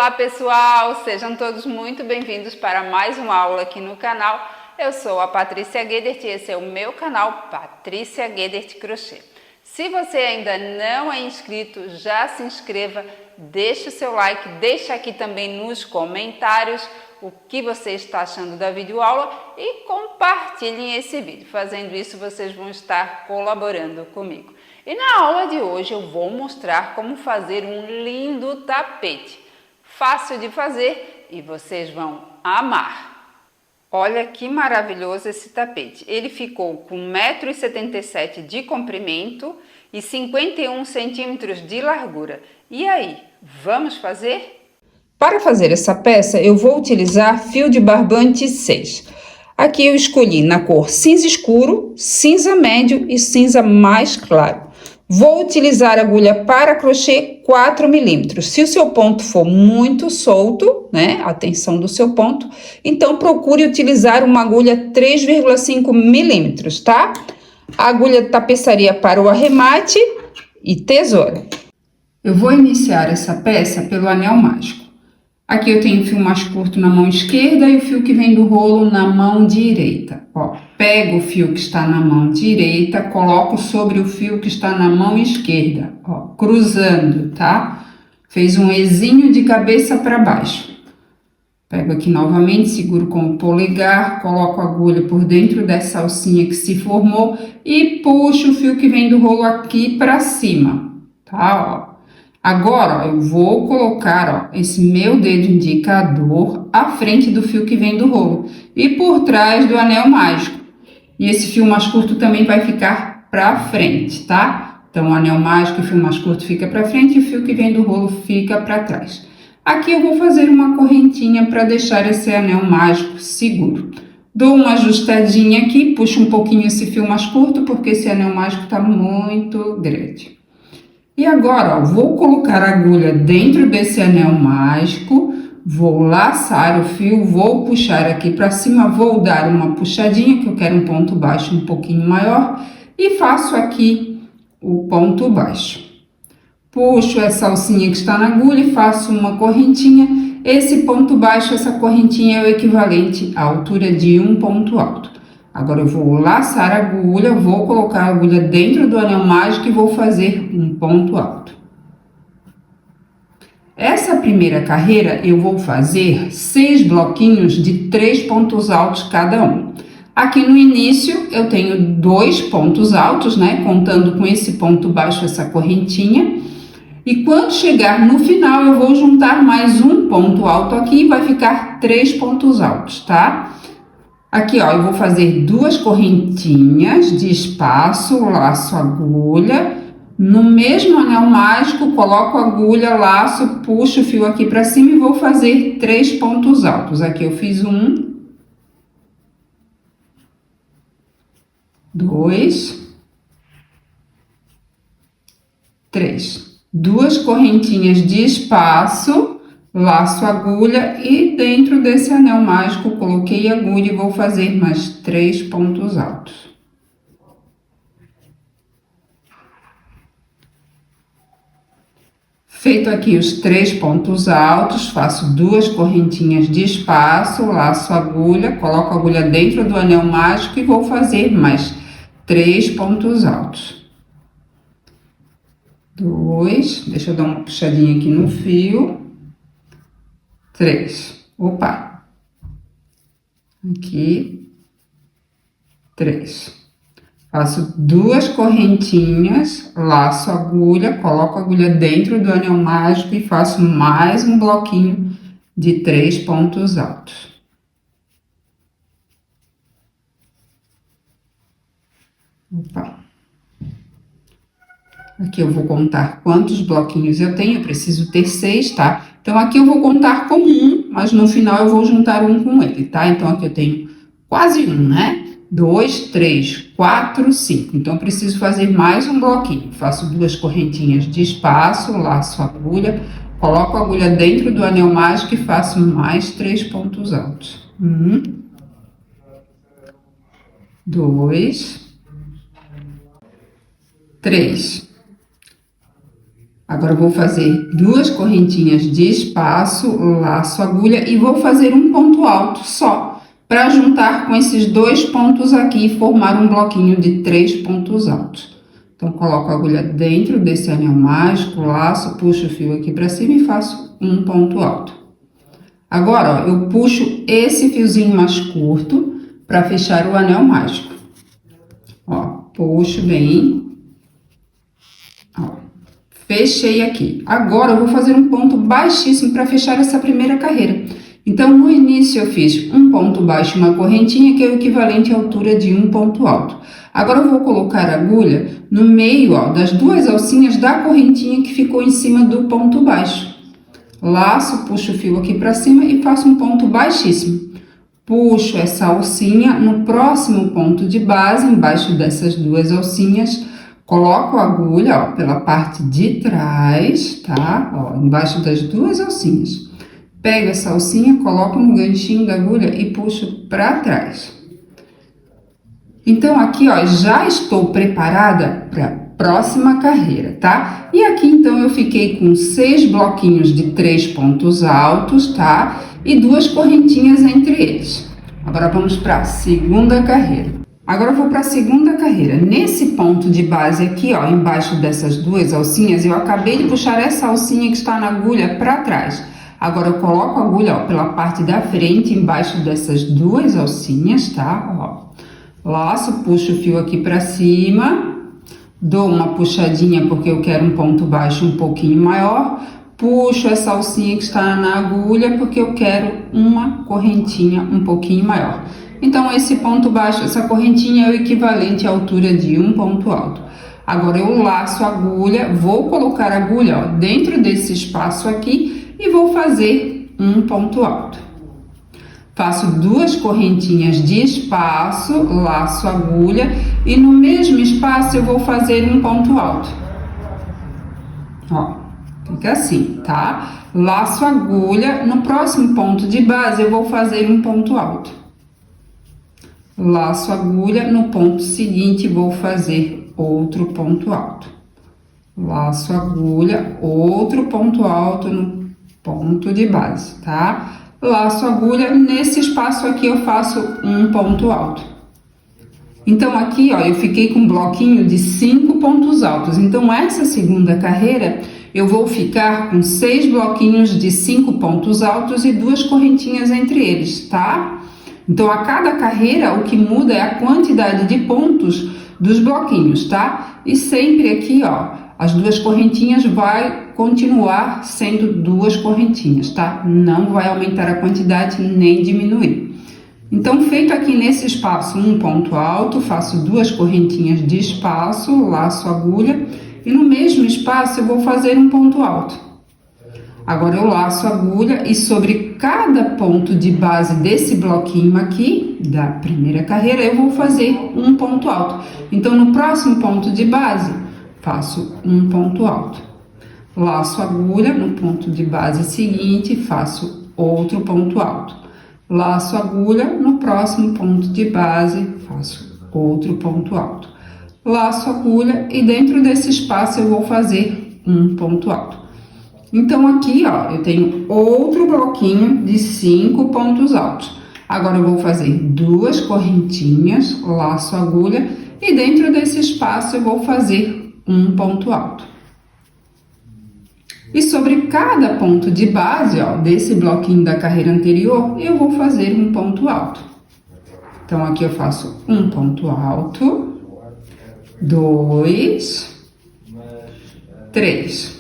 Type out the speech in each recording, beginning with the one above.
Olá pessoal, sejam todos muito bem-vindos para mais uma aula aqui no canal. Eu sou a Patrícia Guedert e esse é o meu canal Patrícia Guedert Crochê. Se você ainda não é inscrito, já se inscreva, deixe o seu like, deixe aqui também nos comentários o que você está achando da videoaula e compartilhem esse vídeo. Fazendo isso, vocês vão estar colaborando comigo. E na aula de hoje eu vou mostrar como fazer um lindo tapete. Fácil de fazer e vocês vão amar. Olha que maravilhoso esse tapete. Ele ficou com 1,77 m de comprimento e 51 centímetros de largura. E aí, vamos fazer? Para fazer essa peça, eu vou utilizar fio de barbante 6. Aqui eu escolhi na cor cinza escuro, cinza médio e cinza mais claro. Vou utilizar agulha para crochê 4 mm. Se o seu ponto for muito solto, né, a tensão do seu ponto, então procure utilizar uma agulha 3,5 mm, tá? A agulha de tapeçaria para o arremate e tesoura. Eu vou iniciar essa peça pelo anel mágico. Aqui eu tenho o fio mais curto na mão esquerda e o fio que vem do rolo na mão direita. Ó, pego o fio que está na mão direita, coloco sobre o fio que está na mão esquerda, ó, cruzando, tá? Fez um ezinho de cabeça para baixo. Pego aqui novamente, seguro com o polegar, coloco a agulha por dentro dessa alcinha que se formou e puxo o fio que vem do rolo aqui para cima, tá? Ó. Agora, ó, eu vou colocar, ó, esse meu dedo indicador à frente do fio que vem do rolo e por trás do anel mágico. E esse fio mais curto também vai ficar pra frente, tá? Então, o anel mágico e o fio mais curto fica pra frente e o fio que vem do rolo fica pra trás. Aqui eu vou fazer uma correntinha para deixar esse anel mágico seguro. Dou uma ajustadinha aqui, puxo um pouquinho esse fio mais curto porque esse anel mágico tá muito grande. E agora, ó, vou colocar a agulha dentro desse anel mágico, vou laçar o fio, vou puxar aqui para cima, vou dar uma puxadinha, que eu quero um ponto baixo um pouquinho maior, e faço aqui o ponto baixo. Puxo essa alcinha que está na agulha e faço uma correntinha. Esse ponto baixo, essa correntinha é o equivalente à altura de um ponto alto. Agora eu vou laçar a agulha, vou colocar a agulha dentro do anel mágico e vou fazer um ponto alto. Essa primeira carreira eu vou fazer 6 bloquinhos de 3 pontos altos cada um. Aqui no início eu tenho 2 pontos altos, né? Contando com esse ponto baixo, essa correntinha. E quando chegar no final eu vou juntar mais um ponto alto aqui e vai ficar 3 pontos altos, tá? Aqui, ó, eu vou fazer 2 correntinhas de espaço, laço a agulha, no mesmo anel mágico, coloco a agulha, laço, puxo o fio aqui para cima e vou fazer 3 pontos altos. Aqui eu fiz 1, 2, 3. 2 correntinhas de espaço. Laço a agulha e dentro desse anel mágico coloquei a agulha e vou fazer mais 3 pontos altos. Feito aqui os 3 pontos altos, faço 2 correntinhas de espaço, laço a agulha, coloco a agulha dentro do anel mágico e vou fazer mais 3 pontos altos. 2, deixa eu dar uma puxadinha aqui no fio. 3, opa, aqui, 3, faço 2 correntinhas, laço a agulha, coloco a agulha dentro do anel mágico e faço mais um bloquinho de 3 pontos altos. Opa. Aqui eu vou contar quantos bloquinhos eu tenho, eu preciso ter 6, tá? Então, aqui eu vou contar com 1, mas no final eu vou juntar 1 com ele, tá? Então, aqui eu tenho quase 1, né? 2, 3, 4, 5. Então, eu preciso fazer mais um bloquinho. Faço 2 correntinhas de espaço, laço a agulha, coloco a agulha dentro do anel mágico e faço mais 3 pontos altos. 1, 2, 3. Agora eu vou fazer 2 correntinhas de espaço, laço agulha e vou fazer um ponto alto só, para juntar com esses 2 pontos aqui e formar um bloquinho de 3 pontos altos. Então, coloco a agulha dentro desse anel mágico, laço, puxo o fio aqui para cima e faço um ponto alto. Agora, ó, eu puxo esse fiozinho mais curto para fechar o anel mágico. Ó, puxo bem. Ó, fechei aqui. Agora, eu vou fazer um ponto baixíssimo para fechar essa primeira carreira. Então, no início, eu fiz um ponto baixo e uma correntinha, que é o equivalente à altura de um ponto alto. Agora, eu vou colocar a agulha no meio, ó, das 2 alcinhas da correntinha que ficou em cima do ponto baixo. Laço, puxo o fio aqui para cima e faço um ponto baixíssimo. Puxo essa alcinha no próximo ponto de base, embaixo dessas 2 alcinhas. Coloco a agulha, ó, pela parte de trás, tá? Ó, embaixo das 2 alcinhas. Pego essa alcinha, coloco no ganchinho da agulha e puxo para trás. Então, aqui, ó, já estou preparada para a próxima carreira, tá? E aqui, então, eu fiquei com 6 bloquinhos de 3 pontos altos, tá? E 2 correntinhas entre eles. Agora, vamos para a segunda carreira. Agora, eu vou para a segunda carreira. Nesse ponto de base aqui, ó, embaixo dessas 2 alcinhas, eu acabei de puxar essa alcinha que está na agulha para trás. Agora, eu coloco a agulha, ó, pela parte da frente, embaixo dessas 2 alcinhas, tá? Ó. Laço, puxo o fio aqui para cima, dou uma puxadinha porque eu quero um ponto baixo um pouquinho maior, puxo essa alcinha que está na agulha porque eu quero uma correntinha um pouquinho maior. Então, esse ponto baixo, essa correntinha é o equivalente à altura de um ponto alto. Agora, eu laço a agulha, vou colocar a agulha, ó, dentro desse espaço aqui e vou fazer um ponto alto. Faço 2 correntinhas de espaço, laço a agulha e no mesmo espaço eu vou fazer um ponto alto. Ó, fica assim, tá? Laço a agulha, no próximo ponto de base eu vou fazer um ponto alto. Laço a agulha, no ponto seguinte vou fazer outro ponto alto. Laço a agulha, outro ponto alto no ponto de base, tá? Laço a agulha, nesse espaço aqui eu faço um ponto alto. Então, aqui, ó, eu fiquei com um bloquinho de 5 pontos altos. Então, essa segunda carreira, eu vou ficar com 6 bloquinhos de 5 pontos altos e 2 correntinhas entre eles, tá? Então, a cada carreira, o que muda é a quantidade de pontos dos bloquinhos, tá? E sempre aqui, ó, as 2 correntinhas vai continuar sendo 2 correntinhas, tá? Não vai aumentar a quantidade nem diminuir. Então, feito aqui nesse espaço um ponto alto, faço 2 correntinhas de espaço, laço a agulha e no mesmo espaço eu vou fazer um ponto alto. Agora eu laço a agulha e sobre cada ponto de base desse bloquinho aqui, da primeira carreira, eu vou fazer um ponto alto. Então, no próximo ponto de base, faço um ponto alto. Laço a agulha no ponto de base seguinte, faço outro ponto alto. Laço a agulha no próximo ponto de base, faço outro ponto alto. Laço a agulha e dentro desse espaço eu vou fazer um ponto alto. Então, aqui, ó, eu tenho outro bloquinho de 5 pontos altos. Agora, eu vou fazer 2 correntinhas, laço a agulha e dentro desse espaço eu vou fazer um ponto alto. E sobre cada ponto de base, ó, desse bloquinho da carreira anterior, eu vou fazer um ponto alto. Então, aqui eu faço um ponto alto, 2, 3.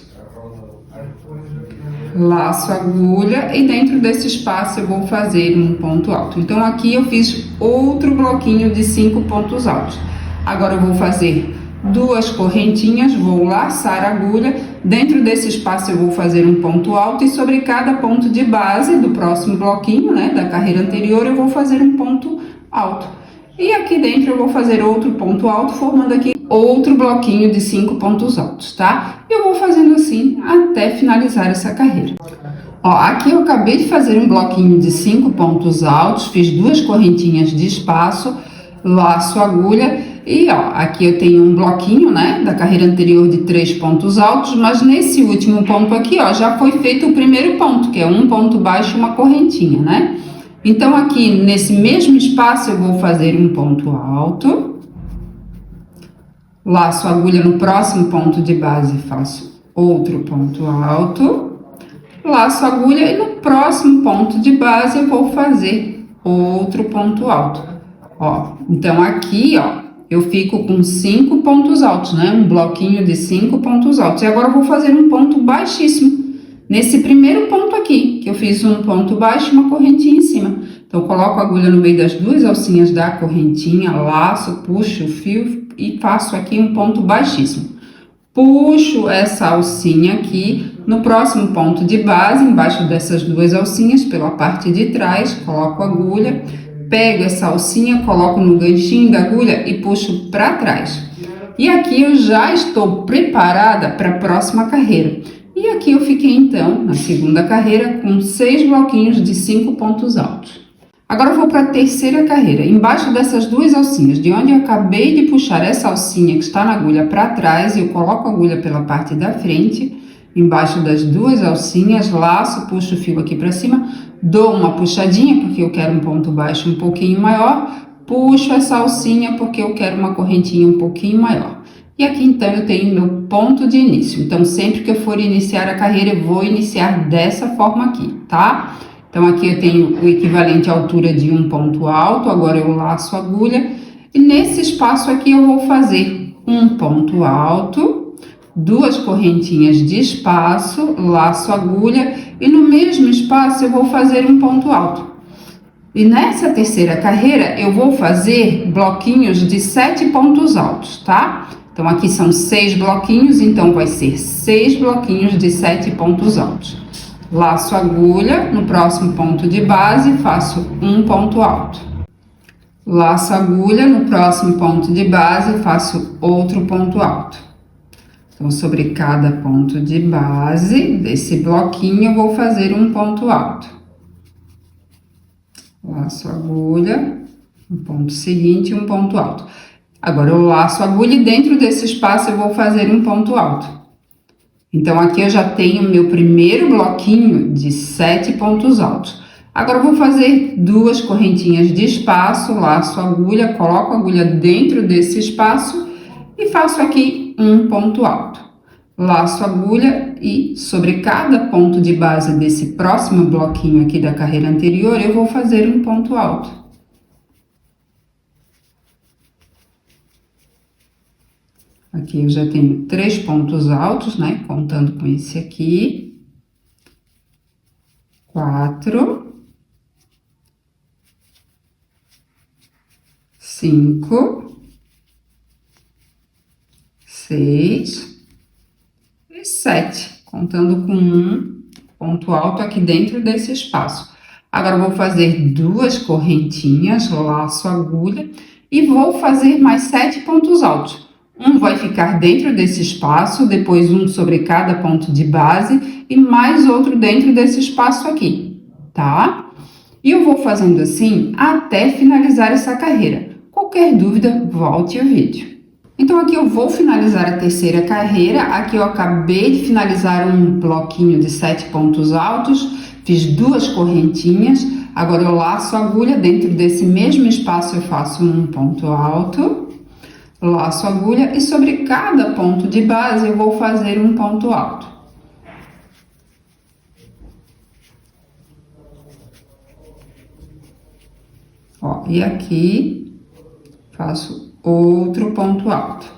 Laço a agulha e dentro desse espaço eu vou fazer um ponto alto. Então, aqui eu fiz outro bloquinho de 5 pontos altos. Agora, eu vou fazer 2 correntinhas, vou laçar a agulha. Dentro desse espaço eu vou fazer um ponto alto e sobre cada ponto de base do próximo bloquinho, né, da carreira anterior, eu vou fazer um ponto alto. E aqui dentro eu vou fazer outro ponto alto, formando aqui outro bloquinho de 5 pontos altos, tá? Eu vou fazendo assim até finalizar essa carreira. Ó, aqui eu acabei de fazer um bloquinho de 5 pontos altos, fiz 2 correntinhas de espaço, laço a agulha E ó, aqui eu tenho um bloquinho, né, da carreira anterior de 3 pontos altos, mas nesse último ponto aqui, ó, já foi feito o primeiro ponto, que é um ponto baixo e uma correntinha, né? Então aqui nesse mesmo espaço eu vou fazer um ponto alto, laço a agulha no próximo ponto de base e faço outro ponto alto, laço a agulha e no próximo ponto de base eu vou fazer outro ponto alto. Ó, então aqui, ó, eu fico com 5 pontos altos, né? Um bloquinho de 5 pontos altos. E agora eu vou fazer um ponto baixíssimo nesse primeiro ponto aqui, que eu fiz um ponto baixo e uma correntinha em cima. Então, eu coloco a agulha no meio das duas alcinhas da correntinha, laço, puxo o fio e faço aqui um ponto baixíssimo. Puxo essa alcinha aqui no próximo ponto de base, embaixo dessas duas alcinhas, pela parte de trás, coloco a agulha, pego essa alcinha, coloco no ganchinho da agulha e puxo para trás. E aqui eu já estou preparada para a próxima carreira. E aqui eu fiquei então, na segunda carreira, com 6 bloquinhos de 5 pontos altos. Agora eu vou para a terceira carreira. Embaixo dessas duas alcinhas, de onde eu acabei de puxar essa alcinha que está na agulha para trás, eu coloco a agulha pela parte da frente, embaixo das duas alcinhas, laço, puxo o fio aqui para cima, dou uma puxadinha porque eu quero um ponto baixo um pouquinho maior, puxo essa alcinha porque eu quero uma correntinha um pouquinho maior. E aqui então eu tenho meu ponto de início. Então sempre que eu for iniciar a carreira eu vou iniciar dessa forma aqui, tá? Então aqui eu tenho o equivalente à altura de um ponto alto, agora eu laço a agulha e nesse espaço aqui eu vou fazer um ponto alto, duas correntinhas de espaço, laço a agulha e no mesmo espaço eu vou fazer um ponto alto. E nessa terceira carreira eu vou fazer bloquinhos de 7 pontos altos, tá? Então aqui são 6 bloquinhos, então vai ser 6 bloquinhos de 7 pontos altos. Laço a agulha no próximo ponto de base, faço um ponto alto. Laço a agulha no próximo ponto de base, faço outro ponto alto. Então, sobre cada ponto de base desse bloquinho, eu vou fazer um ponto alto. Laço a agulha, no ponto seguinte, um ponto alto. Agora, eu laço a agulha e dentro desse espaço eu vou fazer um ponto alto. Então, aqui eu já tenho meu primeiro bloquinho de 7 pontos altos. Agora, eu vou fazer duas correntinhas de espaço, laço a agulha, coloco a agulha dentro desse espaço e faço aqui um ponto alto. Laço a agulha e sobre cada ponto de base desse próximo bloquinho aqui da carreira anterior, eu vou fazer um ponto alto. Aqui eu já tenho 3 pontos altos, né? Contando com esse aqui. 4. 5. 6. E 7. Contando com um ponto alto aqui dentro desse espaço. Agora, eu vou fazer duas correntinhas, laço a agulha e vou fazer mais 7 pontos altos. Um vai ficar dentro desse espaço, depois um sobre cada ponto de base e mais outro dentro desse espaço aqui, tá? E eu vou fazendo assim até finalizar essa carreira. Qualquer dúvida, volte ao vídeo. Então, aqui eu vou finalizar a terceira carreira. Aqui eu acabei de finalizar um bloquinho de 7 pontos altos, fiz duas correntinhas. Agora, eu laço a agulha, dentro desse mesmo espaço eu faço um ponto alto. Laço a agulha e sobre cada ponto de base eu vou fazer um ponto alto. Ó, e aqui faço outro ponto alto.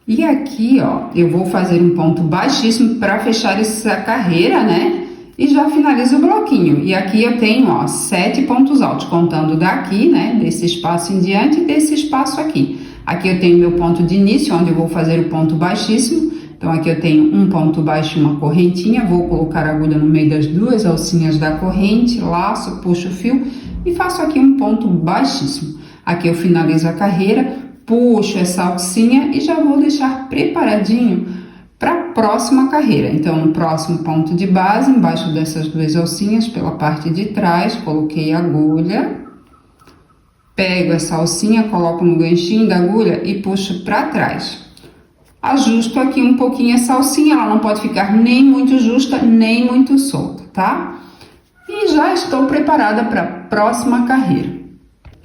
E aqui, ó, eu vou fazer um ponto baixíssimo para fechar essa carreira, né? E já finalizo o bloquinho. E aqui eu tenho, ó, 7 pontos altos, contando daqui, né, desse espaço em diante e desse espaço aqui. Aqui eu tenho meu ponto de início, onde eu vou fazer o ponto baixíssimo. Então, aqui eu tenho um ponto baixo e uma correntinha. Vou colocar a agulha no meio das duas alcinhas da corrente, laço, puxo o fio e faço aqui um ponto baixíssimo. Aqui eu finalizo a carreira, puxo essa alcinha e já vou deixar preparadinho para a próxima carreira. Então, no próximo ponto de base, embaixo dessas duas alcinhas, pela parte de trás, coloquei a agulha, pego essa alcinha, coloco no ganchinho da agulha e puxo para trás. Ajusto aqui um pouquinho essa alcinha, ela não pode ficar nem muito justa, nem muito solta, tá? E já estou preparada para a próxima carreira.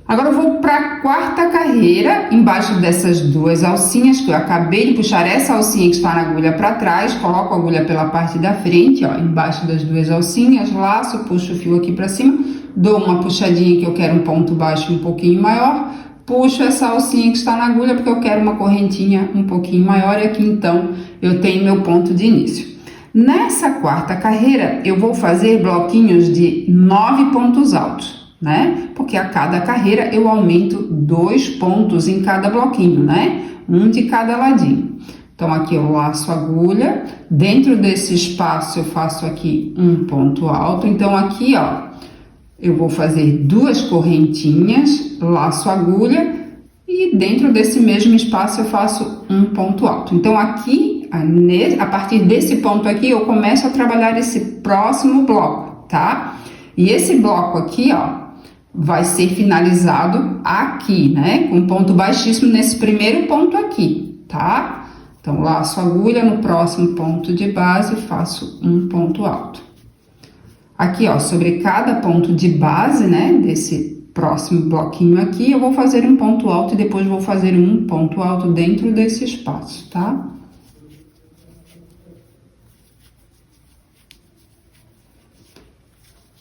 Agora eu vou para a quarta carreira, embaixo dessas duas alcinhas que eu acabei de puxar essa alcinha que está na agulha para trás, coloco a agulha pela parte da frente, ó, embaixo das duas alcinhas, laço, puxo o fio aqui para cima, dou uma puxadinha que eu quero um ponto baixo um pouquinho maior, puxo essa alcinha que está na agulha porque eu quero uma correntinha um pouquinho maior e aqui então eu tenho meu ponto de início. Nessa quarta carreira eu vou fazer bloquinhos de 9 pontos altos, né? Porque a cada carreira eu aumento 2 pontos em cada bloquinho, né? Um de cada ladinho. Então aqui eu laço a agulha, dentro desse espaço eu faço aqui um ponto alto, então aqui ó, eu vou fazer 2 correntinhas, laço a agulha e dentro desse mesmo espaço eu faço um ponto alto. Então aqui, a partir desse ponto aqui, eu começo a trabalhar esse próximo bloco, tá? E esse bloco aqui, ó, vai ser finalizado aqui, né? Com ponto baixíssimo nesse primeiro ponto aqui, tá? Então, laço a agulha no próximo ponto de base e faço um ponto alto. Aqui, ó, sobre cada ponto de base, né, desse próximo bloquinho aqui, eu vou fazer um ponto alto e depois vou fazer um ponto alto dentro desse espaço, tá?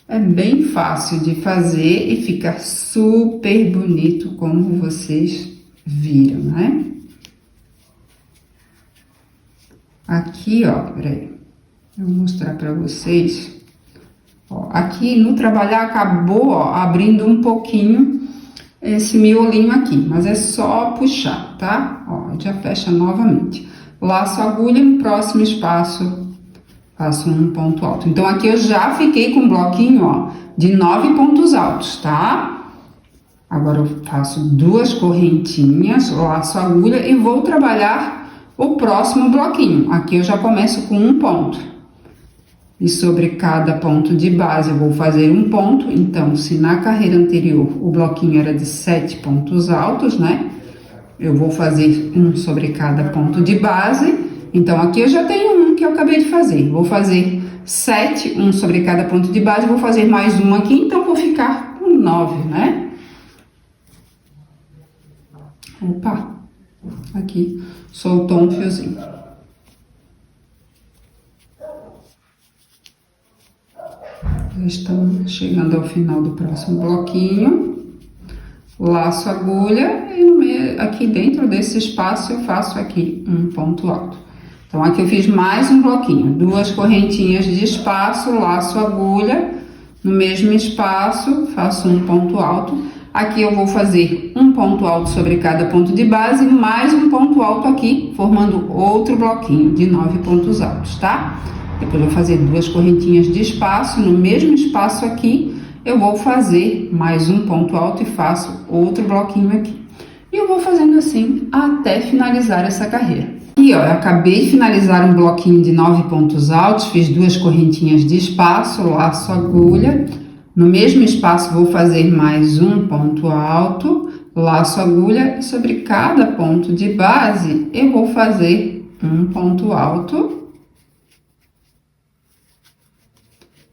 É bem fácil de fazer e fica super bonito, como vocês viram, né? Aqui, ó, peraí, eu vou mostrar pra vocês. Ó, aqui no trabalhar acabou, ó, abrindo um pouquinho esse miolinho aqui, mas é só puxar, tá? Ó, já fecha novamente. Laço a agulha no próximo espaço, faço um ponto alto. Então, aqui eu já fiquei com um bloquinho, ó, de 9 pontos altos, tá? Agora, eu faço 2 correntinhas, laço a agulha e vou trabalhar o próximo bloquinho. Aqui eu já começo com um ponto. E sobre cada ponto de base eu vou fazer um ponto. Então, se na carreira anterior o bloquinho era de 7 pontos altos, né? Eu vou fazer um sobre cada ponto de base. Então, aqui eu já tenho um que eu acabei de fazer. Vou fazer 7, um sobre cada ponto de base. Vou fazer mais um aqui, então vou ficar com 9, né? Opa! Aqui, soltou um fiozinho. Já estamos chegando ao final do próximo bloquinho. Laço a agulha e no meio, aqui dentro desse espaço eu faço aqui um ponto alto. Então, aqui eu fiz mais um bloquinho, 2 correntinhas de espaço, laço a agulha, no mesmo espaço, faço um ponto alto. Aqui eu vou fazer um ponto alto sobre cada ponto de base, mais um ponto alto aqui, formando outro bloquinho de 9 pontos altos, tá? Depois eu vou fazer 2 correntinhas de espaço, no mesmo espaço aqui, eu vou fazer mais um ponto alto e faço outro bloquinho aqui. E eu vou fazendo assim até finalizar essa carreira. Aqui, ó, eu acabei de finalizar um bloquinho de 9 pontos altos, fiz 2 correntinhas de espaço, laço a agulha. No mesmo espaço vou fazer mais um ponto alto, laço a agulha e sobre cada ponto de base eu vou fazer um ponto alto.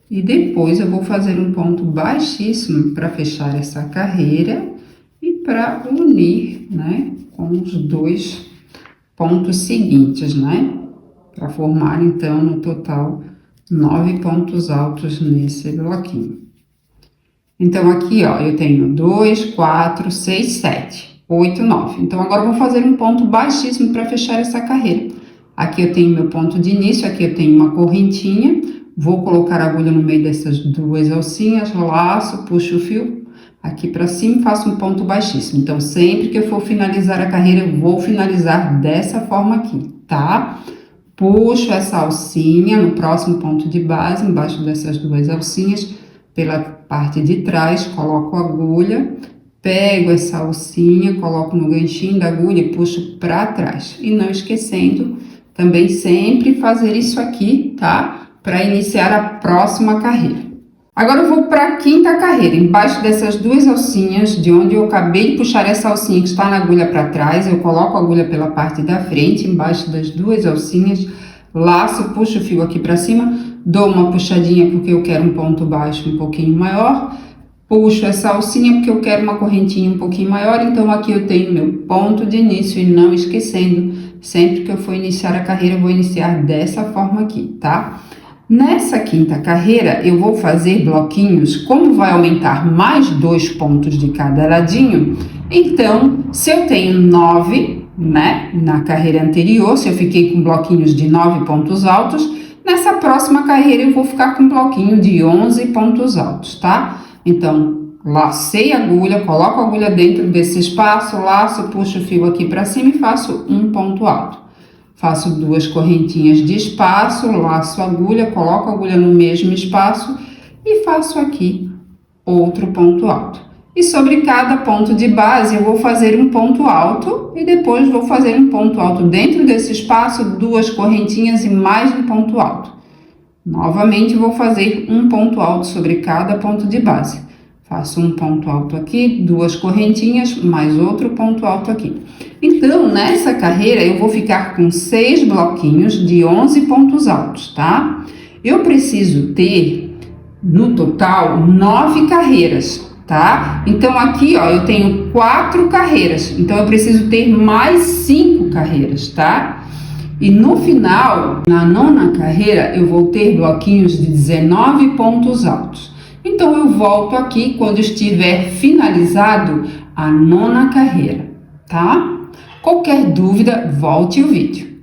E depois eu vou fazer um ponto baixíssimo para fechar essa carreira e para unir, né, com os 2 pontos seguintes, né? Para formar, então, no total, 9 pontos altos nesse bloquinho. Então, aqui, ó, eu tenho 2, 4, 6, 7, 8, 9. Então, agora eu vou fazer um ponto baixíssimo para fechar essa carreira. Aqui eu tenho meu ponto de início, aqui eu tenho uma correntinha. Vou colocar a agulha no meio dessas 2 alcinhas, laço, puxo o fio aqui para cima e faço um ponto baixíssimo. Então, sempre que eu for finalizar a carreira, eu vou finalizar dessa forma aqui, tá? Puxo essa alcinha no próximo ponto de base, embaixo dessas 2 alcinhas, pela parte de trás, coloco a agulha, pego essa alcinha, coloco no ganchinho da agulha e puxo para trás. E não esquecendo, também sempre fazer isso aqui, tá? Para iniciar a próxima carreira. Agora eu vou para a quinta carreira, embaixo dessas duas alcinhas, de onde eu acabei de puxar essa alcinha que está na agulha para trás, eu coloco a agulha pela parte da frente, embaixo das duas alcinhas, laço, puxo o fio aqui para cima, dou uma puxadinha porque eu quero um ponto baixo um pouquinho maior, puxo essa alcinha porque eu quero uma correntinha um pouquinho maior, então aqui eu tenho meu ponto de início e não esquecendo, sempre que eu for iniciar a carreira, eu vou iniciar dessa forma aqui, tá? Nessa quinta carreira, eu vou fazer bloquinhos, como vai aumentar mais 2 pontos de cada ladinho, então, se eu tenho 9, né, na carreira anterior, se eu fiquei com bloquinhos de 9 pontos altos, nessa próxima carreira eu vou ficar com um bloquinho de 11 pontos altos, tá? Então, lacei a agulha, coloco a agulha dentro desse espaço, laço, puxo o fio aqui para cima e faço um ponto alto. Faço duas correntinhas de espaço, laço a agulha, coloco a agulha no mesmo espaço e faço aqui outro ponto alto. E sobre cada ponto de base eu vou fazer um ponto alto e depois vou fazer um ponto alto dentro desse espaço, duas correntinhas e mais um ponto alto. Novamente vou fazer um ponto alto sobre cada ponto de base. Faço um ponto alto aqui, duas correntinhas, mais outro ponto alto aqui. Então, nessa carreira, eu vou ficar com 6 bloquinhos de 11 pontos altos, tá? Eu preciso ter, no total, 9 carreiras, tá? Então, aqui, ó, eu tenho 4 carreiras. Então, eu preciso ter mais 5 carreiras, tá? E no final, na nona carreira, eu vou ter bloquinhos de 19 pontos altos. Então, eu volto aqui quando estiver finalizado a nona carreira, tá? Qualquer dúvida, volte o vídeo.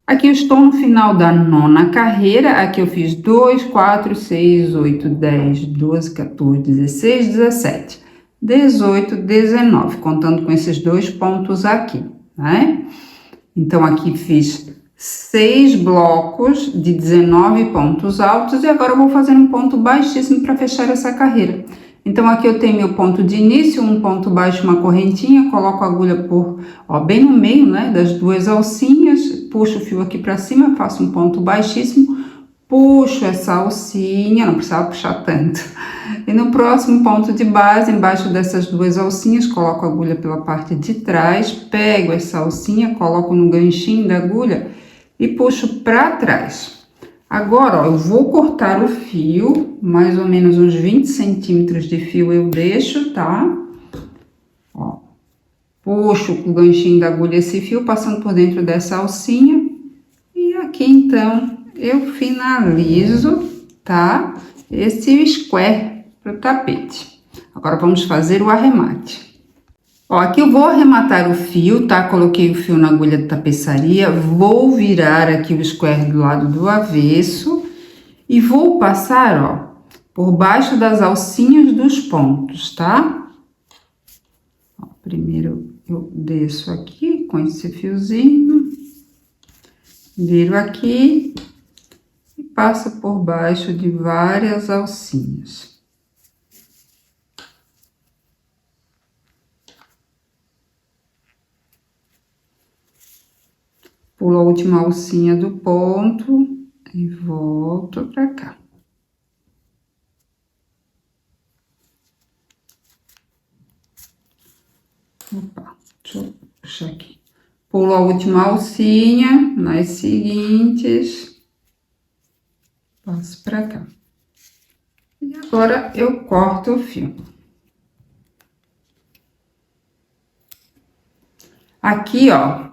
Aqui eu estou no final da nona carreira, aqui eu fiz 2, 4, 6, 8, 10, 12, 14, 16, 17, 18, 19, contando com esses 2 pontos aqui, né? Então, aqui fiz 6 blocos de 19 pontos altos e agora eu vou fazer um ponto baixíssimo para fechar essa carreira. Então, aqui eu tenho meu ponto de início, um ponto baixo, uma correntinha, coloco a agulha por, ó, bem no meio, né, das duas alcinhas, puxo o fio aqui para cima, faço um ponto baixíssimo, puxo essa alcinha, não precisava puxar tanto. E no próximo ponto de base, embaixo dessas duas alcinhas, coloco a agulha pela parte de trás, pego essa alcinha, coloco no ganchinho da agulha e puxo para trás. Agora, ó, eu vou cortar o fio, mais ou menos uns 20 centímetros de fio eu deixo, tá? Ó, puxo com o ganchinho da agulha esse fio, passando por dentro dessa alcinha. E aqui, então, eu finalizo, tá? Esse square pro tapete. Agora, vamos fazer o arremate. Ó, aqui eu vou arrematar o fio, tá? Coloquei o fio na agulha de tapeçaria, vou virar aqui o square do lado do avesso e vou passar, ó, por baixo das alcinhas dos pontos, tá? Ó, primeiro eu desço aqui com esse fiozinho, viro aqui e passo por baixo de várias alcinhas. Pulo a última alcinha do ponto e volto pra cá. Opa, deixa eu puxar aqui. Pulo a última alcinha, nas seguintes, passo pra cá. E agora eu corto o fio. Aqui, ó.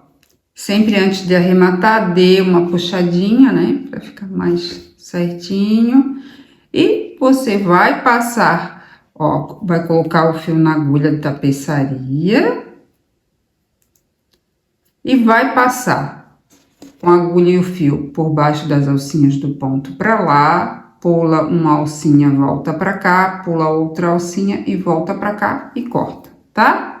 Sempre antes de arrematar, dê uma puxadinha, né? Pra ficar mais certinho. E você vai passar, ó, vai colocar o fio na agulha de tapeçaria. E vai passar com a agulha e o fio por baixo das alcinhas do ponto pra lá. Pula uma alcinha, volta pra cá, pula outra alcinha e volta pra cá e corta, tá?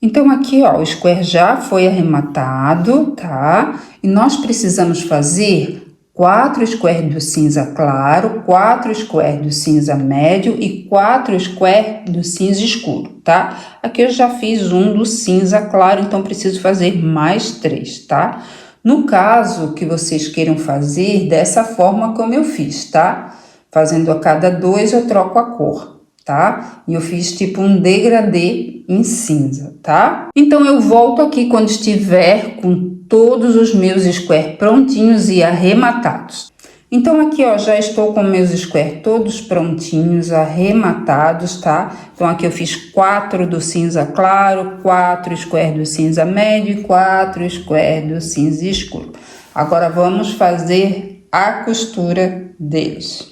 Então, aqui, ó, o square já foi arrematado, tá? E nós precisamos fazer 4 square do cinza claro, 4 square do cinza médio e 4 square do cinza escuro, tá? Aqui eu já fiz um do cinza claro, então preciso fazer mais 3, tá? No caso que vocês queiram fazer dessa forma como eu fiz, tá? Fazendo a cada 2 eu troco a cor, tá? E eu fiz tipo um degradê em cinza, tá? Então eu volto aqui quando estiver com todos os meus squares prontinhos e arrematados. Então aqui, ó, já estou com meus squares todos prontinhos, arrematados, tá? Então aqui eu fiz 4 do cinza claro, 4 squares do cinza médio e 4 squares do cinza escuro. Agora vamos fazer a costura deles.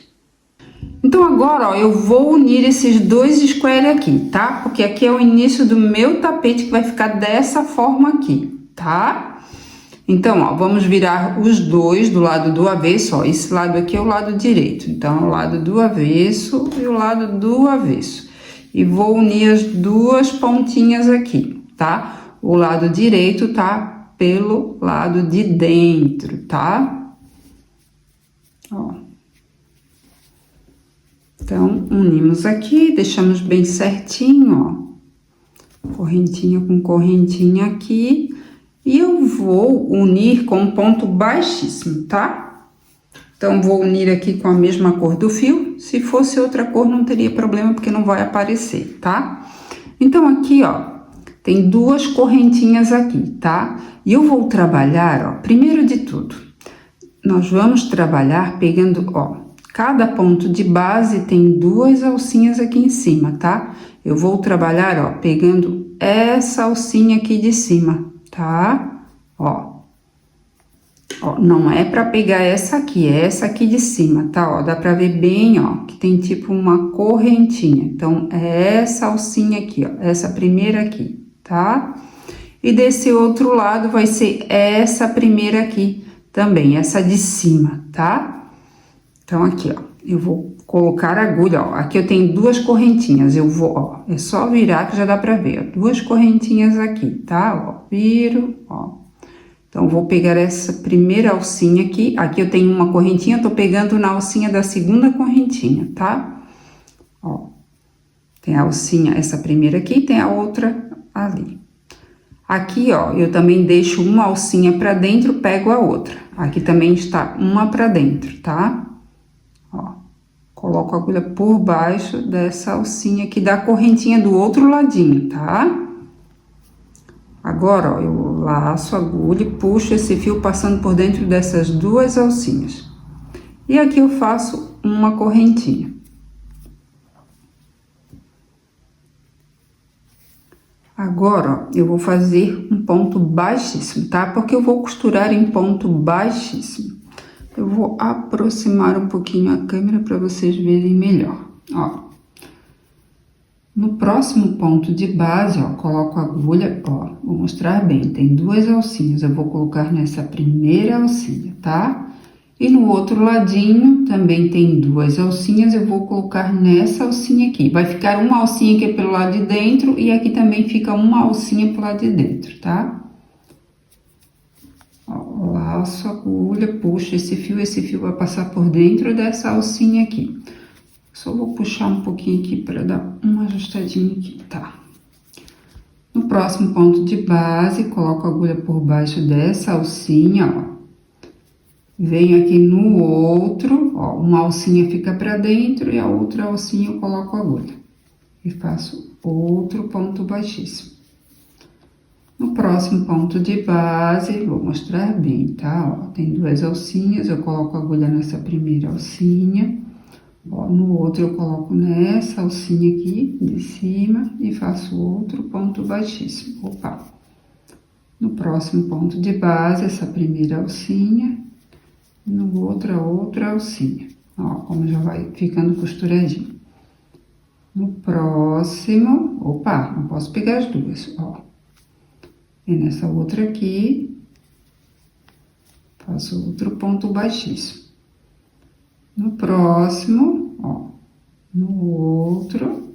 Então agora, ó, eu vou unir esses 2 squares aqui, tá? Porque aqui é o início do meu tapete que vai ficar dessa forma aqui, tá? Então, ó, vamos virar os 2 do lado do avesso, ó. Esse lado aqui é o lado direito, então, o lado do avesso e o lado do avesso. E vou unir as 2 pontinhas aqui, tá? O lado direito tá pelo lado de dentro, tá? Ó. Então, unimos aqui, deixamos bem certinho, ó. Correntinha com correntinha aqui. E eu vou unir com um ponto baixíssimo, tá? Então, vou unir aqui com a mesma cor do fio. Se fosse outra cor, não teria problema, porque não vai aparecer, tá? Então, aqui, ó, tem 2 correntinhas aqui, tá? E eu vou trabalhar, ó, primeiro de tudo, nós vamos trabalhar pegando, ó, cada ponto de base tem 2 alcinhas aqui em cima, tá? Eu vou trabalhar, ó, pegando essa alcinha aqui de cima, tá? Ó, não é pra pegar essa aqui, é essa aqui de cima, tá? Ó, dá pra ver bem, ó, que tem tipo uma correntinha. Então, é essa alcinha aqui, ó, essa primeira aqui, tá? E desse outro lado vai ser essa primeira aqui também, essa de cima, tá? Então, aqui, ó, eu vou colocar a agulha, ó, aqui eu tenho 2 correntinhas, eu vou, ó, é só virar que já dá pra ver, ó, 2 correntinhas aqui, tá? Ó, viro, ó. Então, vou pegar essa primeira alcinha aqui, aqui eu tenho uma correntinha, tô pegando na alcinha da segunda correntinha, tá? Ó, tem a alcinha, essa primeira aqui, tem a outra ali. Aqui, ó, eu também deixo uma alcinha pra dentro, pego a outra. Aqui também está uma pra dentro, tá? Ó, coloco a agulha por baixo dessa alcinha aqui da correntinha do outro ladinho, tá? Agora, ó, eu laço a agulha e puxo esse fio passando por dentro dessas 2 alcinhas. E aqui eu faço uma correntinha. Agora, ó, eu vou fazer um ponto baixíssimo, tá? Porque eu vou costurar em ponto baixíssimo. Eu vou aproximar um pouquinho a câmera para vocês verem melhor, ó. No próximo ponto de base, ó, coloco a agulha, ó, vou mostrar bem, tem 2 alcinhas, eu vou colocar nessa primeira alcinha, tá? E no outro ladinho também tem 2 alcinhas, eu vou colocar nessa alcinha aqui. Vai ficar uma alcinha aqui pelo lado de dentro e aqui também fica uma alcinha pelo lado de dentro, tá? Ó, laço a agulha, puxo esse fio vai passar por dentro dessa alcinha aqui. Só vou puxar um pouquinho aqui para dar uma ajustadinha aqui, tá? No próximo ponto de base, coloco a agulha por baixo dessa alcinha, ó. Venho aqui no outro, ó, uma alcinha fica pra dentro e a outra alcinha eu coloco a agulha. E faço outro ponto baixíssimo. No próximo ponto de base, vou mostrar bem, tá? Ó, tem 2 alcinhas, eu coloco a agulha nessa primeira alcinha. Ó, no outro eu coloco nessa alcinha aqui de cima e faço outro ponto baixíssimo. Opa! No próximo ponto de base, essa primeira alcinha. No outra alcinha, ó, como já vai ficando costuradinho. No próximo, opa, não posso pegar as 2, ó. E nessa outra aqui, faço outro ponto baixíssimo. No próximo, ó, no outro,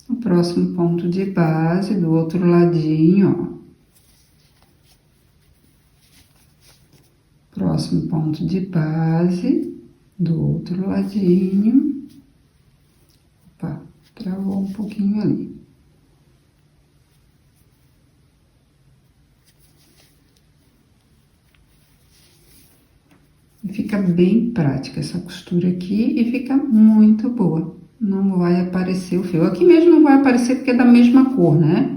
no próximo ponto de base, do outro ladinho, ó. Próximo ponto de base, do outro ladinho. Opa, travou um pouquinho ali. Fica bem prática essa costura aqui e fica muito boa. Não vai aparecer o fio. Aqui mesmo não vai aparecer porque é da mesma cor, né?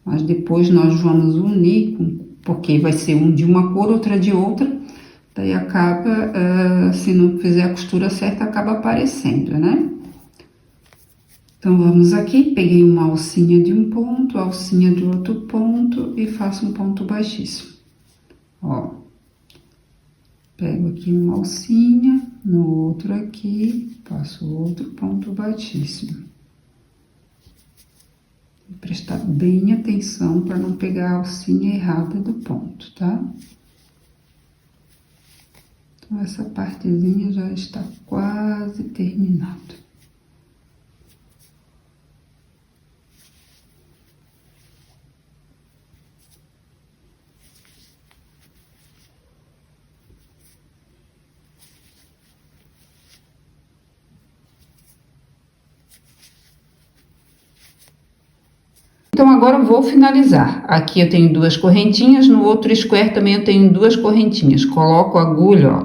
Mas depois nós vamos unir, porque vai ser um de uma cor, outra de outra. Daí acaba, se não fizer a costura certa, acaba aparecendo, né? Então, vamos aqui, peguei uma alcinha de um ponto, alcinha de outro ponto e faço um ponto baixíssimo. Ó, pego aqui uma alcinha, no outro aqui, faço outro ponto baixíssimo. Vou prestar bem atenção para não pegar a alcinha errada do ponto, tá? Então, essa partezinha já está quase terminada. Então, agora eu vou finalizar. Aqui eu tenho duas correntinhas, no outro square também eu tenho duas correntinhas. Coloco a agulha,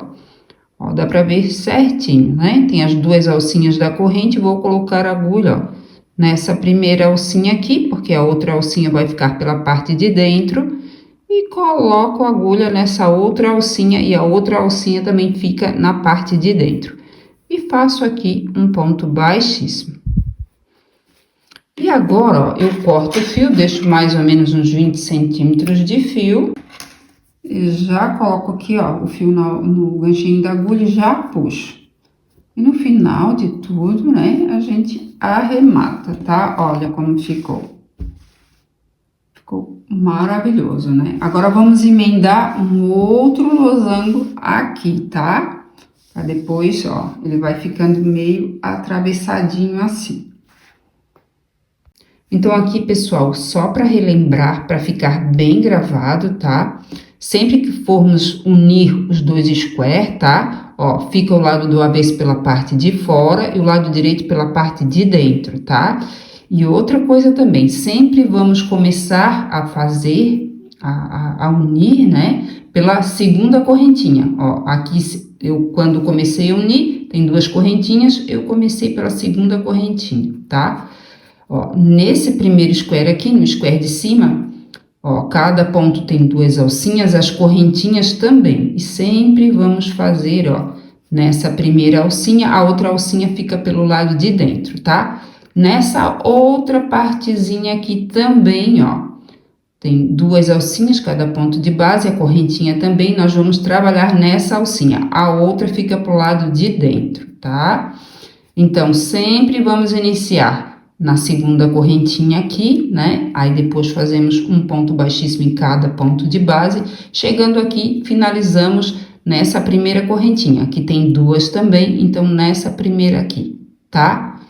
ó, dá pra ver certinho, né? Tem as duas alcinhas da corrente, vou colocar a agulha, ó, nessa primeira alcinha aqui, porque a outra alcinha vai ficar pela parte de dentro. E coloco a agulha nessa outra alcinha e a outra alcinha também fica na parte de dentro. E faço aqui um ponto baixíssimo. E agora, ó, eu corto o fio, deixo mais ou menos uns 20 centímetros de fio. E já coloco aqui, ó, o fio no ganchinho da agulha e já puxo. E no final de tudo, né, a gente arremata, tá? Olha como ficou. Ficou maravilhoso, né? Agora, vamos emendar um outro losango aqui, tá? Pra depois, ó, ele vai ficando meio atravessadinho assim. Então, aqui, pessoal, só para relembrar, para ficar bem gravado, tá? Sempre que formos unir os dois square, tá? Ó, fica o lado do avesso pela parte de fora e o lado direito pela parte de dentro, tá? E outra coisa também, sempre vamos começar a fazer, a unir, né? Pela segunda correntinha, ó. Aqui, eu, quando comecei a unir, tem duas correntinhas, eu comecei pela segunda correntinha, tá? Ó, nesse primeiro square aqui, no square de cima, ó, cada ponto tem duas alcinhas, as correntinhas também. E sempre vamos fazer, ó, nessa primeira alcinha, a outra alcinha fica pelo lado de dentro, tá? Nessa outra partezinha aqui também, ó, tem duas alcinhas, cada ponto de base, a correntinha também, nós vamos trabalhar nessa alcinha. A outra fica pro lado de dentro, tá? Então, sempre vamos iniciar na segunda correntinha aqui, né? Aí depois fazemos um ponto baixíssimo em cada ponto de base. Chegando aqui, finalizamos nessa primeira correntinha. Aqui tem duas também, então nessa primeira aqui, tá?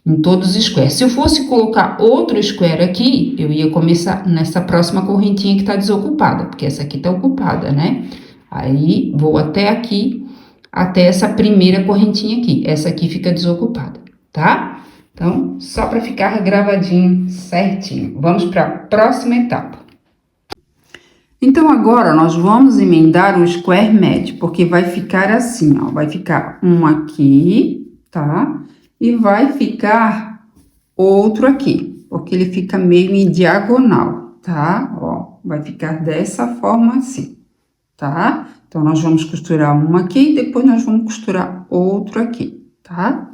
Em todos os squares. Se eu fosse colocar outro square aqui, eu ia começar nessa próxima correntinha que tá desocupada, porque essa aqui tá ocupada, né? Aí, vou até aqui, até essa primeira correntinha aqui. Essa aqui fica desocupada, tá? Então, só para ficar gravadinho certinho. Vamos para a próxima etapa. Então, agora nós vamos emendar o square médio, porque vai ficar assim, ó. Vai ficar um aqui, tá? E vai ficar outro aqui, porque ele fica meio em diagonal, tá? Ó, vai ficar dessa forma assim, tá? Então, nós vamos costurar um aqui, depois nós vamos costurar outro aqui, tá?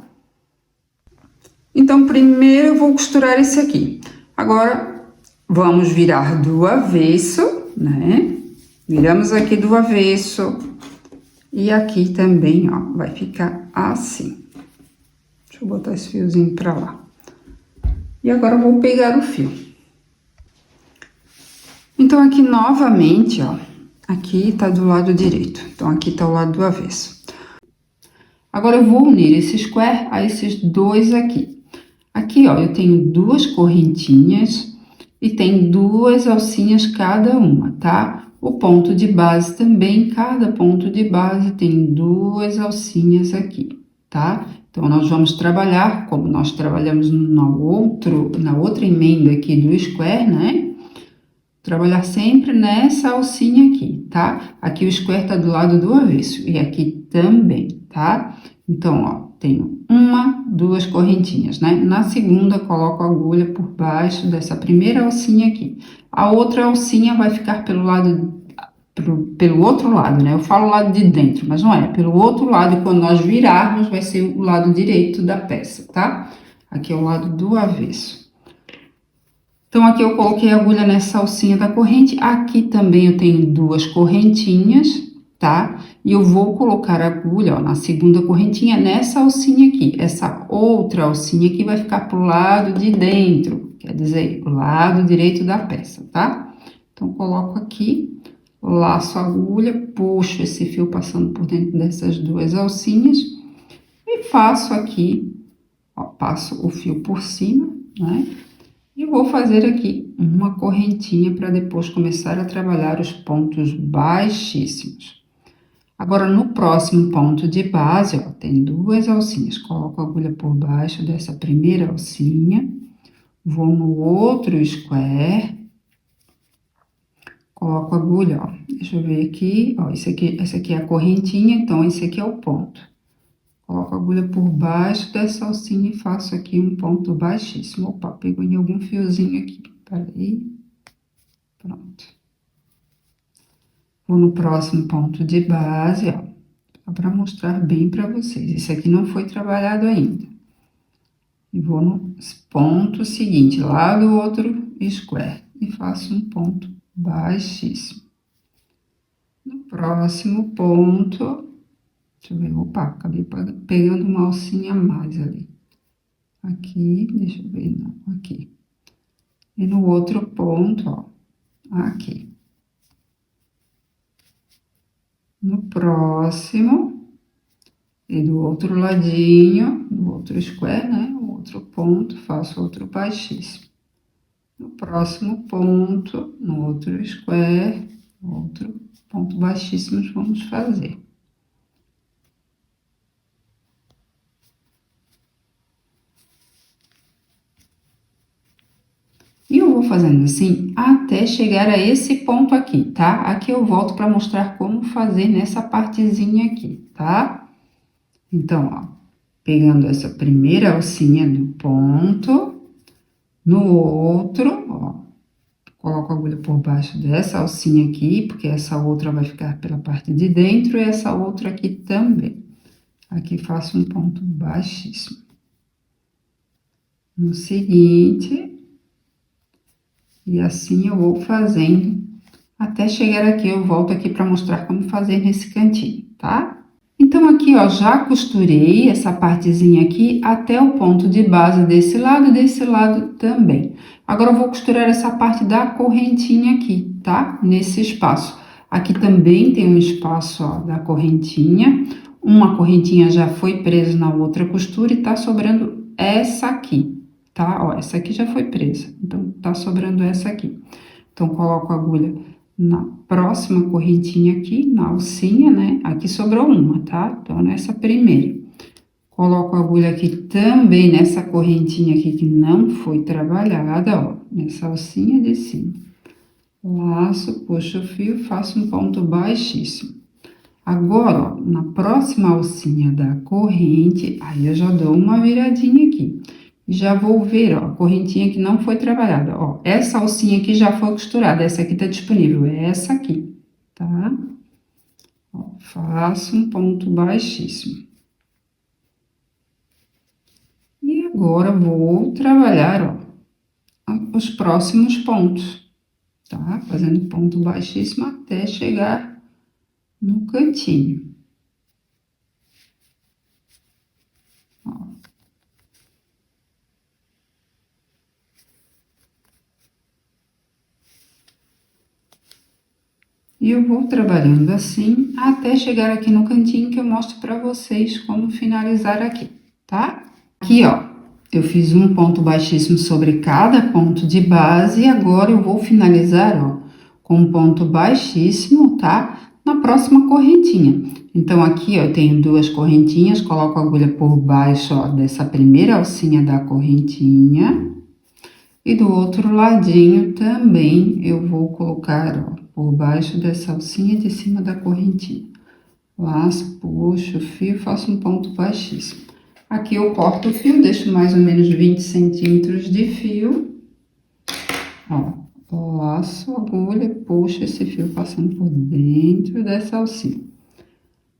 Então, primeiro eu vou costurar esse aqui. Agora, vamos virar do avesso, né? Viramos aqui do avesso. E aqui também, ó, vai ficar assim. Deixa eu botar esse fiozinho pra lá. E agora, eu vou pegar o fio. Então, aqui novamente, ó, aqui tá do lado direito. Então, aqui tá o lado do avesso. Agora, eu vou unir esse square a esses dois aqui. Aqui, ó, eu tenho duas correntinhas e tem duas alcinhas cada uma, tá? O ponto de base também, cada ponto de base tem duas alcinhas aqui, tá? Então, nós vamos trabalhar, como nós trabalhamos na outra emenda aqui do square, né? trabalhar sempre nessa alcinha aqui, tá? Aqui o square tá do lado do avesso e aqui também, tá? Então, ó, tenho uma, duas correntinhas, né? Na segunda, coloco a agulha por baixo dessa primeira alcinha aqui. A outra alcinha vai ficar pelo outro lado, né? Eu falo lado de dentro, mas não é. Pelo outro lado, e quando nós virarmos, vai ser o lado direito da peça, tá? Aqui é o lado do avesso. Então, aqui eu coloquei a agulha nessa alcinha da corrente. Aqui também eu tenho duas correntinhas, tá? E eu vou colocar a agulha, ó, na segunda correntinha, nessa alcinha aqui. Essa outra alcinha aqui vai ficar pro lado de dentro, quer dizer, o lado direito da peça, tá? Então, coloco aqui, laço a agulha, puxo esse fio passando por dentro dessas duas alcinhas e faço aqui, ó, passo o fio por cima, né? E vou fazer aqui uma correntinha para depois começar a trabalhar os pontos baixíssimos. Agora, no próximo ponto de base, ó, tem duas alcinhas. Coloco a agulha por baixo dessa primeira alcinha, vou no outro square, coloco a agulha, ó, deixa eu ver aqui, ó, essa aqui é a correntinha, então esse aqui é o ponto. Coloco a agulha por baixo dessa alcinha e faço aqui um ponto baixíssimo. Opa, pegou em algum fiozinho aqui. Peraí. Pronto. Vou no próximo ponto de base, ó. Só para mostrar bem para vocês. Esse aqui não foi trabalhado ainda. E vou no ponto seguinte, lá do outro square. E faço um ponto baixíssimo. No próximo ponto... Deixa eu ver, opa, acabei pegando uma alcinha a mais ali. Aqui, deixa eu ver, não, aqui. E no outro ponto, ó, aqui. No próximo, e do outro ladinho, do outro square, né, o outro ponto, faço outro baixíssimo. No próximo ponto, no outro square, outro ponto baixíssimo, vamos fazer. E eu vou fazendo assim até chegar a esse ponto aqui, tá? Aqui eu volto para mostrar como fazer nessa partezinha aqui, tá? Então, ó, pegando essa primeira alcinha do ponto, no outro, ó, coloco a agulha por baixo dessa alcinha aqui, porque essa outra vai ficar pela parte de dentro e essa outra aqui também. Aqui faço um ponto baixíssimo. No seguinte... E assim eu vou fazendo até chegar aqui. Eu volto aqui para mostrar como fazer nesse cantinho, tá? Então, aqui, ó, já costurei essa partezinha aqui até o ponto de base desse lado também. Agora, eu vou costurar essa parte da correntinha aqui, tá? Nesse espaço. Aqui também tem um espaço, ó, da correntinha. Uma correntinha já foi presa na outra costura e tá sobrando essa aqui. Tá? Ó, essa aqui já foi presa, então tá sobrando essa aqui. Então, coloco a agulha na próxima correntinha aqui, na alcinha, né? Aqui sobrou uma, tá? Então, nessa primeira. Coloco a agulha aqui também nessa correntinha aqui que não foi trabalhada, ó, nessa alcinha de cima. Laço, puxo o fio, faço um ponto baixíssimo. Agora, ó, na próxima alcinha da corrente, aí eu já dou uma viradinha aqui. Já vou ver, ó, a correntinha que não foi trabalhada, ó, essa alcinha aqui já foi costurada, essa aqui tá disponível, é essa aqui, tá? Ó, faço um ponto baixíssimo. E agora vou trabalhar, ó, os próximos pontos, tá? Fazendo ponto baixíssimo até chegar no cantinho. E eu vou trabalhando assim até chegar aqui no cantinho que eu mostro para vocês como finalizar aqui, tá? Aqui, ó, eu fiz um ponto baixíssimo sobre cada ponto de base e agora eu vou finalizar, ó, com um ponto baixíssimo, tá? Na próxima correntinha. Então, aqui, ó, eu tenho duas correntinhas, coloco a agulha por baixo, ó, dessa primeira alcinha da correntinha. E do outro ladinho também eu vou colocar, ó, por baixo dessa alcinha de cima da correntinha. Laço, puxo o fio, faço um ponto baixíssimo. Aqui eu corto o fio, deixo mais ou menos 20 centímetros de fio. Ó, laço a agulha, puxo esse fio passando por dentro dessa alcinha.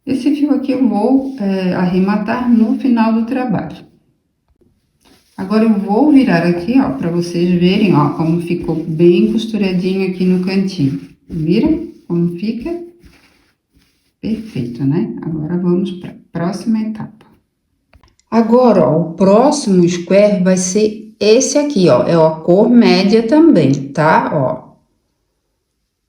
Esse fio aqui eu vou arrematar no final do trabalho. Agora eu vou virar aqui, ó, para vocês verem, ó, como ficou bem costuradinho aqui no cantinho. Viram como fica? Perfeito, né? Agora vamos para a próxima etapa. Agora, ó, o próximo square vai ser esse aqui, ó, é a cor média também, tá? Ó,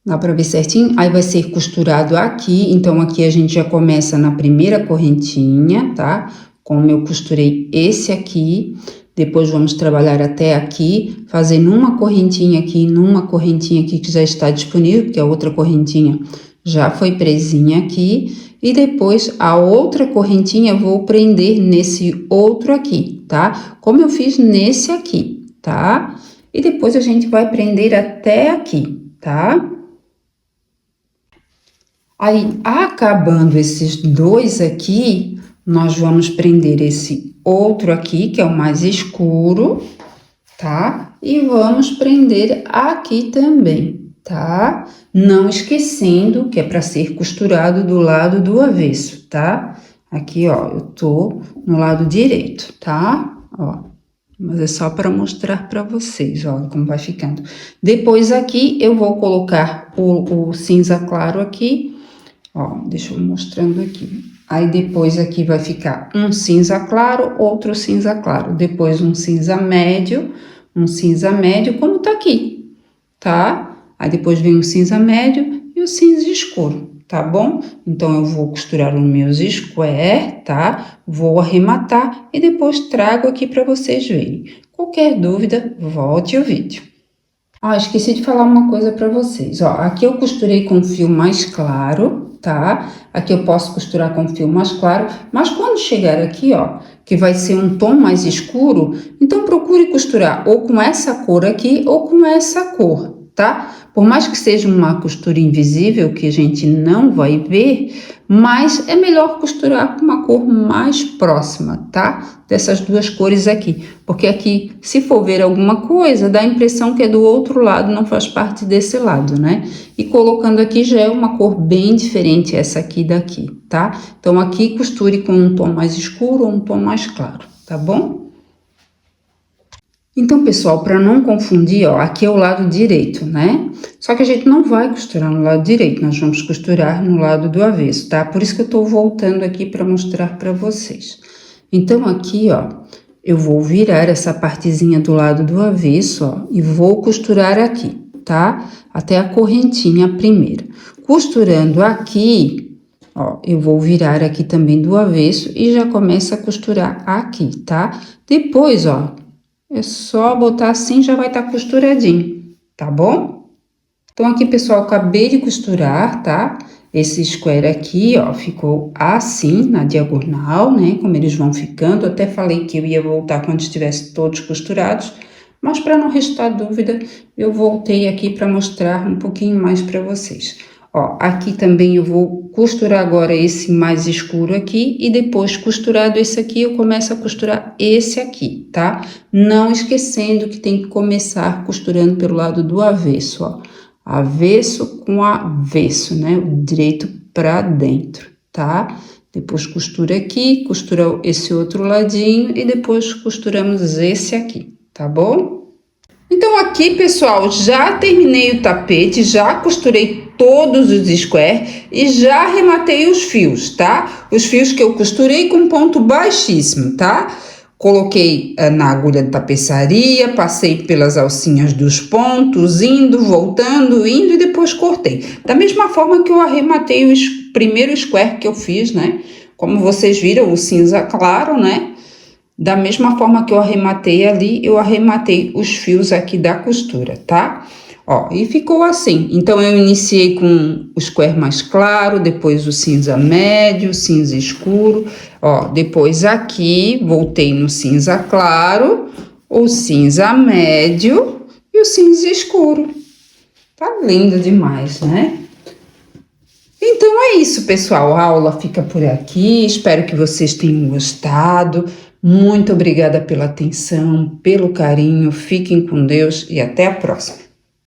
dá para ver certinho? Aí vai ser costurado aqui, então aqui a gente já começa na primeira correntinha, tá? Como eu costurei esse aqui, depois vamos trabalhar até aqui, fazendo uma correntinha aqui, numa correntinha aqui que já está disponível, porque a outra correntinha já foi presinha aqui, e depois a outra correntinha eu vou prender nesse outro aqui, tá? Como eu fiz nesse aqui, tá? E depois a gente vai prender até aqui, tá? Aí, acabando esses dois aqui, nós vamos prender esse outro aqui, que é o mais escuro, tá? E vamos prender aqui também, tá? Não esquecendo que é para ser costurado do lado do avesso, tá? Aqui, ó, eu tô no lado direito, tá? Ó, mas é só para mostrar para vocês, ó, como vai ficando. Depois aqui, eu vou colocar o cinza claro aqui, ó, deixa eu mostrando aqui. Aí, depois aqui vai ficar um cinza claro, outro cinza claro. Depois um cinza médio, como tá aqui, tá? Aí, depois vem o cinza médio e o cinza escuro, tá bom? Então, eu vou costurar os meus square, tá? Vou arrematar e depois trago aqui para vocês verem. Qualquer dúvida, volte o vídeo. Ah, esqueci de falar uma coisa para vocês, ó. Aqui eu costurei com fio mais claro, tá? Aqui eu posso costurar com fio mais claro, mas quando chegar aqui, ó, que vai ser um tom mais escuro, então procure costurar ou com essa cor aqui ou com essa cor, tá? Por mais que seja uma costura invisível, que a gente não vai ver, mas é melhor costurar com uma cor mais próxima, tá? Dessas duas cores aqui, porque aqui, se for ver alguma coisa, dá a impressão que é do outro lado, não faz parte desse lado, né? E colocando aqui já é uma cor bem diferente essa aqui daqui, tá? Então, aqui costure com um tom mais escuro ou um tom mais claro, tá bom? Então, pessoal, para não confundir, ó, aqui é o lado direito, né? Só que a gente não vai costurar no lado direito, nós vamos costurar no lado do avesso, tá? Por isso que eu tô voltando aqui para mostrar para vocês. Então, aqui, ó, eu vou virar essa partezinha do lado do avesso, ó, e vou costurar aqui, tá? Até a correntinha primeira. Costurando aqui, ó, eu vou virar aqui também do avesso e já começo a costurar aqui, tá? Depois, ó, é só botar assim, já vai estar costuradinho, tá bom? Então, aqui, pessoal, acabei de costurar, tá? Esse square aqui, ó, ficou assim, na diagonal, né? Como eles vão ficando. Eu até falei que eu ia voltar quando estivesse todos costurados, mas para não restar dúvida, eu voltei aqui para mostrar um pouquinho mais para vocês. Ó, aqui também eu vou costurar agora esse mais escuro aqui e depois costurado esse aqui, eu começo a costurar esse aqui, tá? Não esquecendo que tem que começar costurando pelo lado do avesso, ó. Avesso com avesso, né? O direito para dentro, tá? Depois costura aqui, costura esse outro ladinho e depois costuramos esse aqui, tá bom? Então, aqui, pessoal, já terminei o tapete, já costurei todos os squares e já arrematei os fios, tá? Os fios que eu costurei com ponto baixíssimo, tá? Coloquei na agulha de tapeçaria, passei pelas alcinhas dos pontos, indo, voltando, indo e depois cortei. Da mesma forma que eu arrematei o primeiro square que eu fiz, né? Como vocês viram, o cinza claro, né? Da mesma forma que eu arrematei ali, eu arrematei os fios aqui da costura, tá? Ó, e ficou assim. Então, eu iniciei com o square mais claro, depois o cinza médio, cinza escuro. Ó, depois aqui, voltei no cinza claro, o cinza médio e o cinza escuro. Tá lindo demais, né? Então é isso, pessoal. A aula fica por aqui. Espero que vocês tenham gostado. Muito obrigada pela atenção, pelo carinho. Fiquem com Deus e até a próxima.